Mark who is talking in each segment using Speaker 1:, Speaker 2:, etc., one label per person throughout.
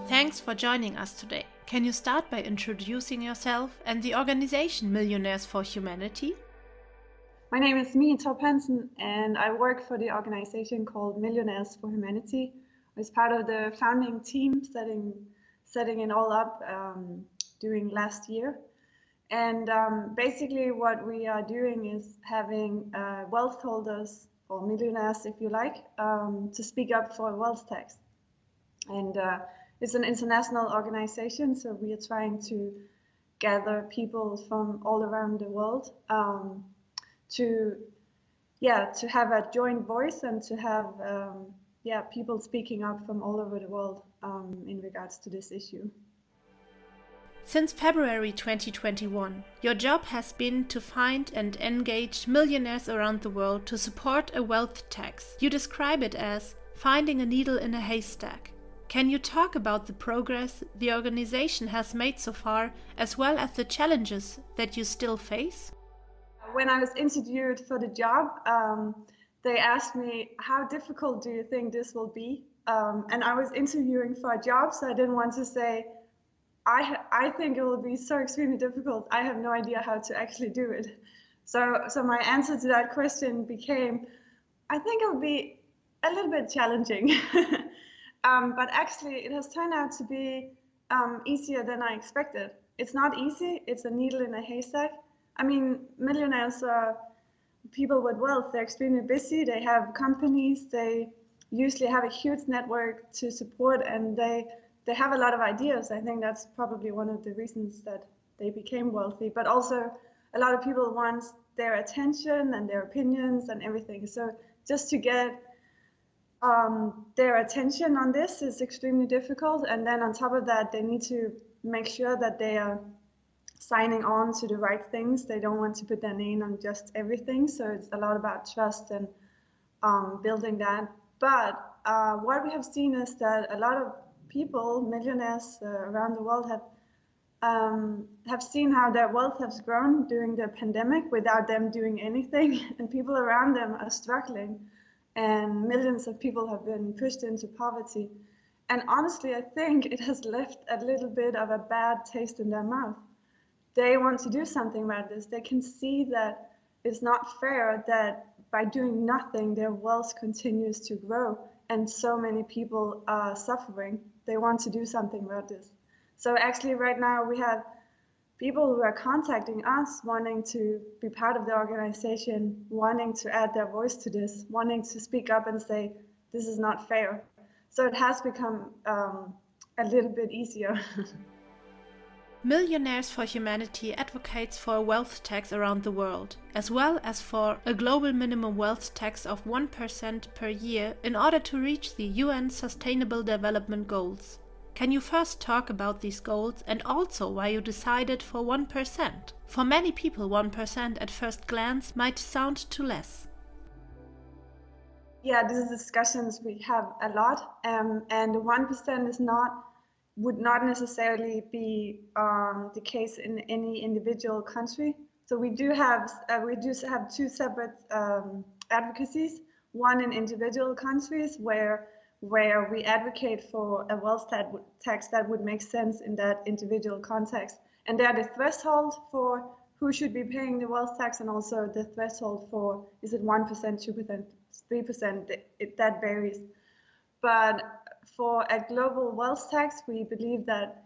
Speaker 1: Thanks for joining us today. Can you start by introducing yourself and the organization Millionaires for Humanity?
Speaker 2: My name is Mie Torp Hansen, and I work for the organization called Millionaires for Humanity. I was part of the founding team setting it all up during last year. And basically what we are doing is having wealth holders, or millionaires if you like, to speak up for wealth tax. And it's an international organization, so we are trying to gather people from all around the world to have a joint voice and to have people speaking up from all over the world in regards to this issue.
Speaker 1: Since February 2021, your job has been to find and engage millionaires around the world to support a wealth tax. You describe it as finding a needle in a haystack. Can you talk about the progress the organization has made so far, as well as the challenges that you still face?
Speaker 2: When I was interviewed for the job, they asked me, how difficult do you think this will be? And I was interviewing for a job, so I didn't want to say, I think it will be so extremely difficult. I have no idea how to actually do it. So my answer to that question became, I think it will be a little bit challenging. But actually, it has turned out to be easier than I expected. It's not easy. It's a needle in a haystack. I mean, millionaires are people with wealth. They're extremely busy. They have companies. They usually have a huge network to support, and they have a lot of ideas. I think that's probably one of the reasons that they became wealthy. But also, a lot of people want their attention and their opinions and everything. So just to get their attention on this is extremely difficult. And then on top of that, they need to make sure that they are signing on to the right things. They don't want to put their name on just everything. So it's a lot about trust and building that. But what we have seen is that a lot of people, millionaires around the world, have seen how their wealth has grown during the pandemic without them doing anything, and people around them are struggling, and millions of people have been pushed into poverty. And honestly, I think it has left a little bit of a bad taste in their mouth. They want to do something about this. They can see that it's not fair that by doing nothing, their wealth continues to grow, and so many people are suffering. They want to do something about this. So actually right now we have people who are contacting us, wanting to be part of the organization, wanting to add their voice to this, wanting to speak up and say, this is not fair. So it has become a little bit easier.
Speaker 1: Millionaires for Humanity advocates for a wealth tax around the world, as well as for a global minimum wealth tax of 1% per year in order to reach the UN Sustainable Development Goals. Can you first talk about these goals and also why you decided for 1%? For many people, 1% at first glance might sound too less.
Speaker 2: Yeah, these are discussions we have a lot, and 1% would not necessarily be the case in any individual country. So we do have two separate advocacies. One in individual countries where we advocate for a wealth tax that would make sense in that individual context, and there the threshold for who should be paying the wealth tax, and also the threshold for is it 1%, 2%, 3%. That varies, but for a global wealth tax, we believe that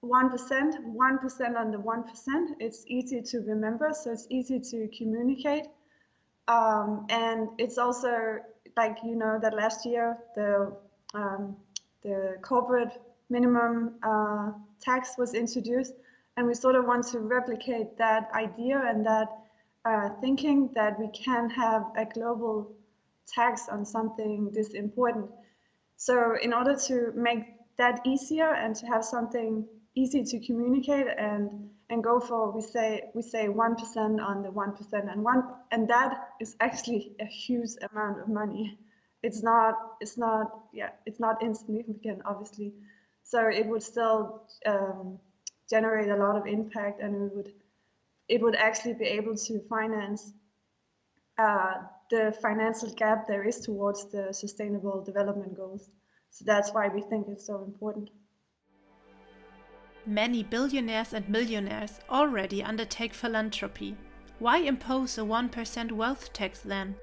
Speaker 2: 1% on the 1%, it's easy to remember, so it's easy to communicate. And it's also, like, you know, that last year, the corporate minimum tax was introduced, and we sort of want to replicate that idea and that thinking that we can have a global tax on something this important. So in order to make that easier and to have something easy to communicate and go for, we say 1% on the 1%, and that is actually a huge amount of money. It's not insignificant, obviously. So it would still generate a lot of impact, and it would actually be able to finance the financial gap there is towards the Sustainable Development Goals. So that's why we think it's so important.
Speaker 1: Many billionaires and millionaires already undertake philanthropy. Why impose a 1% wealth tax then?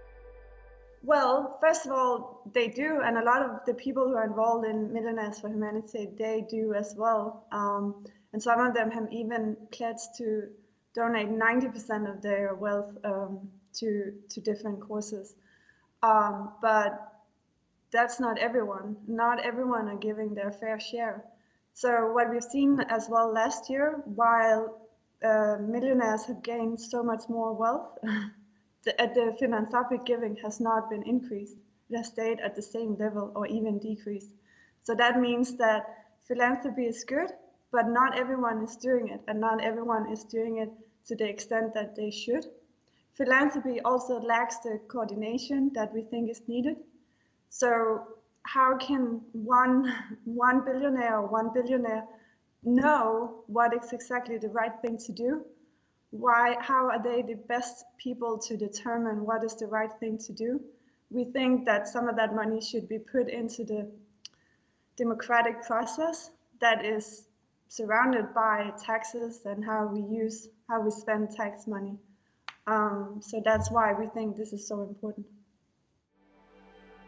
Speaker 2: Well, first of all, they do, and a lot of the people who are involved in Millionaires for Humanity, they do as well. And some of them have even pledged to donate 90% of their wealth to different causes. But that's not everyone. Not everyone are giving their fair share. So what we've seen as well last year, while millionaires have gained so much more wealth, the philanthropic giving has not been increased. It has stayed at the same level or even decreased. So that means that philanthropy is good, but not everyone is doing it, and not everyone is doing it to the extent that they should. Philanthropy also lacks the coordination that we think is needed. So how can one billionaire or one billionaire know what is exactly the right thing to do? How are they the best people to determine what is the right thing to do? We think that some of that money should be put into the democratic process that is surrounded by taxes and how we spend tax money. So that's why we think this is so important.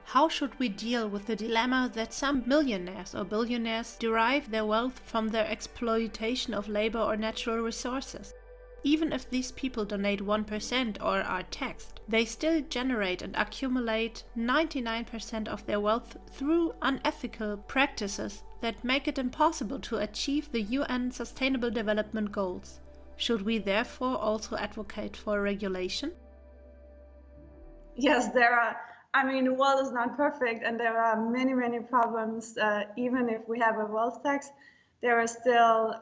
Speaker 1: How should we deal with the dilemma that some millionaires or billionaires derive their wealth from their exploitation of labor or natural resources? Even if these people donate 1% or are taxed, they still generate and accumulate 99% of their wealth through unethical practices that make it impossible to achieve the UN Sustainable Development Goals. Should we therefore also advocate for regulation?
Speaker 2: Yes, the world is not perfect, and there are many, many problems. Even if we have a wealth tax, there are still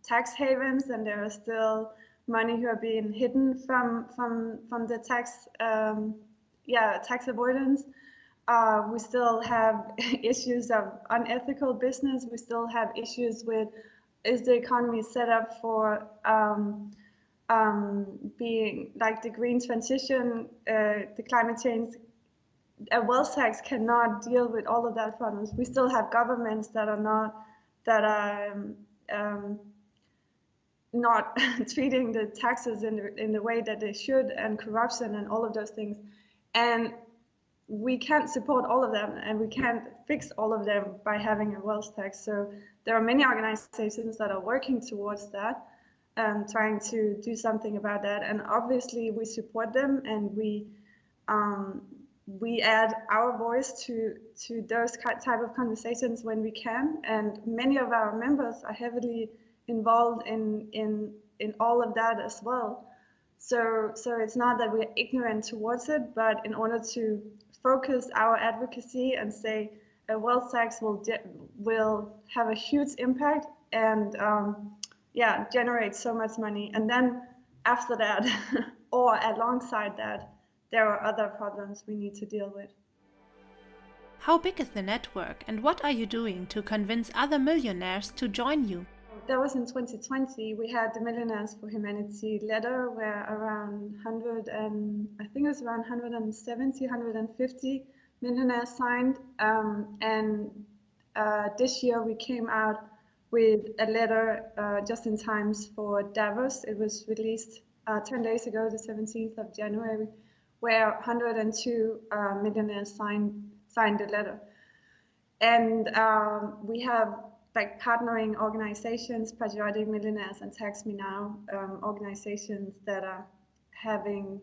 Speaker 2: tax havens, and there are still money who are being hidden from the tax tax avoidance. We still have issues of unethical business. We still have issues with, is the economy set up for being like the green transition, the climate change? A wealth tax cannot deal with all of that problems. We still have governments that are not treating the taxes in the way that they should, and corruption and all of those things. And we can't support all of them, and we can't fix all of them by having a wealth tax. So there are many organizations that are working towards that and trying to do something about that. And obviously we support them, and we add our voice to those type of conversations when we can. And many of our members are heavily involved in all of that as well. So it's not that we're ignorant towards it, but in order to focus our advocacy and say a wealth tax will have a huge impact and generate so much money, and then after that or alongside that, there are other problems we need to deal with.
Speaker 1: How big is the network, and what are you doing to convince other millionaires to join you?
Speaker 2: That was in 2020. We had the Millionaires for Humanity letter where around 170, 150 millionaires signed. This year we came out with a letter just in time for Davos. It was released 10 days ago, the 17th of January, where 102 millionaires signed the letter. And we have like partnering organizations, Patriotic Millionaires and Tax Me Now, organizations that are having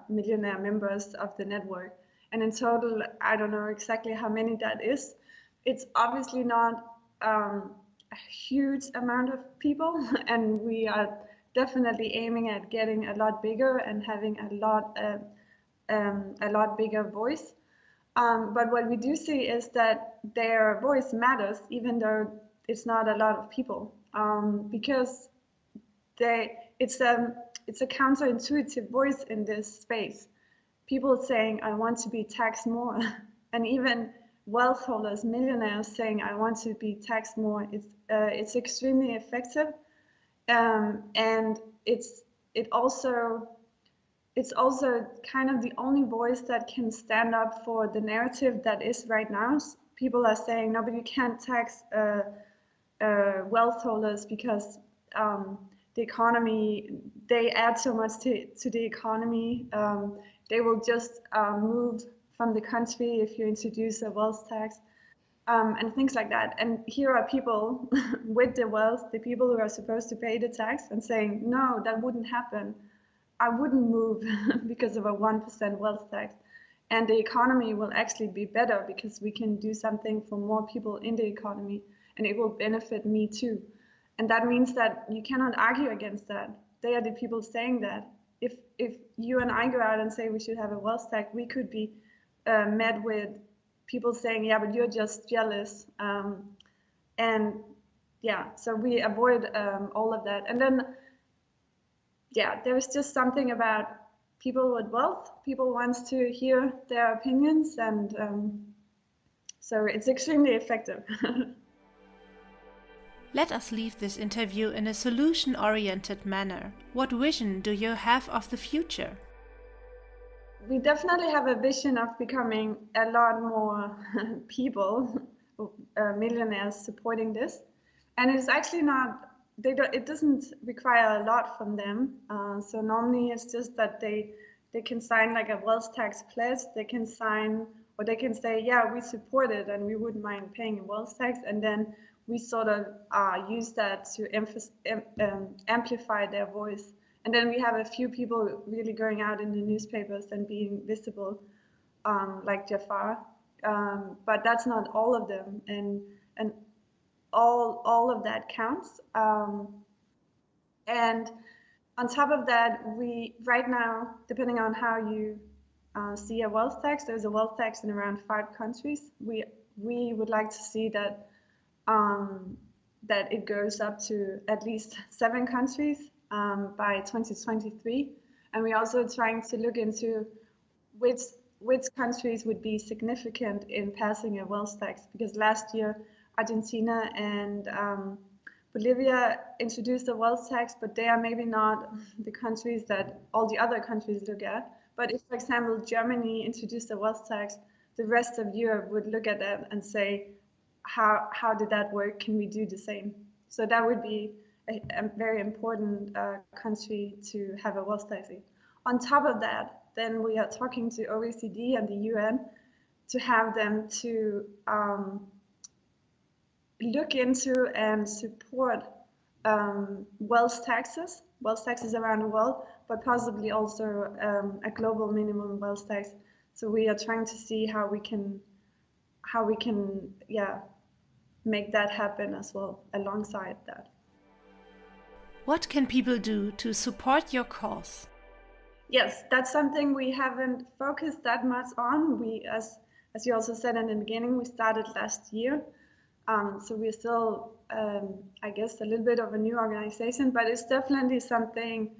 Speaker 2: millionaire members of the network. And in total, I don't know exactly how many that is. It's obviously not a huge amount of people, and we are definitely aiming at getting a lot bigger and having a lot bigger voice. But what we do see is that their voice matters, even though it's not a lot of people, because it's a counterintuitive voice in this space. People saying, I want to be taxed more, and even wealth holders, millionaires saying, I want to be taxed more. It's extremely effective, and it also it's also kind of the only voice that can stand up for the narrative that is right now. People are saying, no, but you can't tax wealth holders because the economy, they add so much to the economy. They will just move from the country if you introduce a wealth tax. And things like that. And here are people with the wealth, the people who are supposed to pay the tax, and saying, no, that wouldn't happen. I wouldn't move because of a 1% wealth tax. And the economy will actually be better because we can do something for more people in the economy, and it will benefit me too. And that means that you cannot argue against that. They are the people saying that. If you and I go out and say we should have a wealth tax, we could be met with people saying, yeah, but you're just jealous. And yeah, so we avoid all of that. And then, yeah, there's just something about people with wealth. People want to hear their opinions, and so it's extremely effective.
Speaker 1: Let us leave this interview in a solution-oriented manner. What vision do you have of the future?
Speaker 2: We definitely have a vision of becoming a lot more people, millionaires, supporting this. And it's actually not, it doesn't require a lot from them. So normally it's just that they can sign like a wealth tax pledge. They can sign, or they can say, yeah, we support it and we wouldn't mind paying a wealth tax. And then we sort of use that to amplify their voice. And then we have a few people really going out in the newspapers and being visible, like Jafar. But that's not all of them, and all of that counts. And on top of that, we right now, depending on how you see a wealth tax, there's a wealth tax in around 5 countries. We would like to see that that it goes up to at least 7 countries. By 2023, and we're also trying to look into which countries would be significant in passing a wealth tax, because last year Argentina and Bolivia introduced a wealth tax, but they are maybe not the countries that all the other countries look at. But if, for example, Germany introduced a wealth tax, the rest of Europe would look at that and say, how did that work? Can we do the same? So that would be a very important country to have a wealth tax. On top of that, then we are talking to OECD and the UN to have them to look into and support wealth taxes around the world, but possibly also a global minimum wealth tax. So we are trying to see how we can make that happen as well alongside that.
Speaker 1: What can people do to support your cause?
Speaker 2: Yes, that's something we haven't focused that much on. We, as you also said in the beginning, we started last year. So we're still, I guess, a little bit of a new organization, but it's definitely something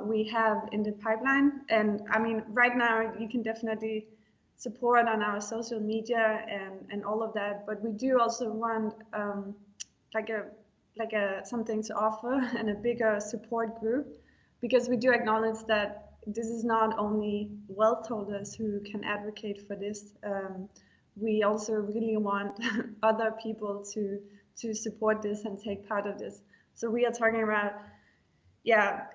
Speaker 2: we have in the pipeline. And I mean, right now you can definitely support on our social media and all of that, but we do also want something to offer and a bigger support group, because we do acknowledge that this is not only wealth holders who can advocate for this. We also really want other people to support this and take part of this. So we are talking about,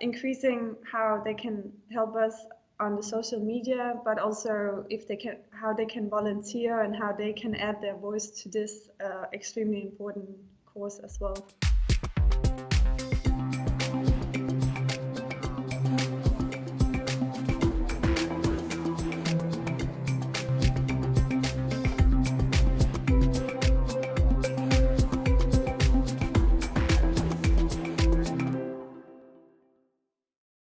Speaker 2: increasing how they can help us on the social media, but also how they can volunteer and how they can add their voice to this extremely important course as well.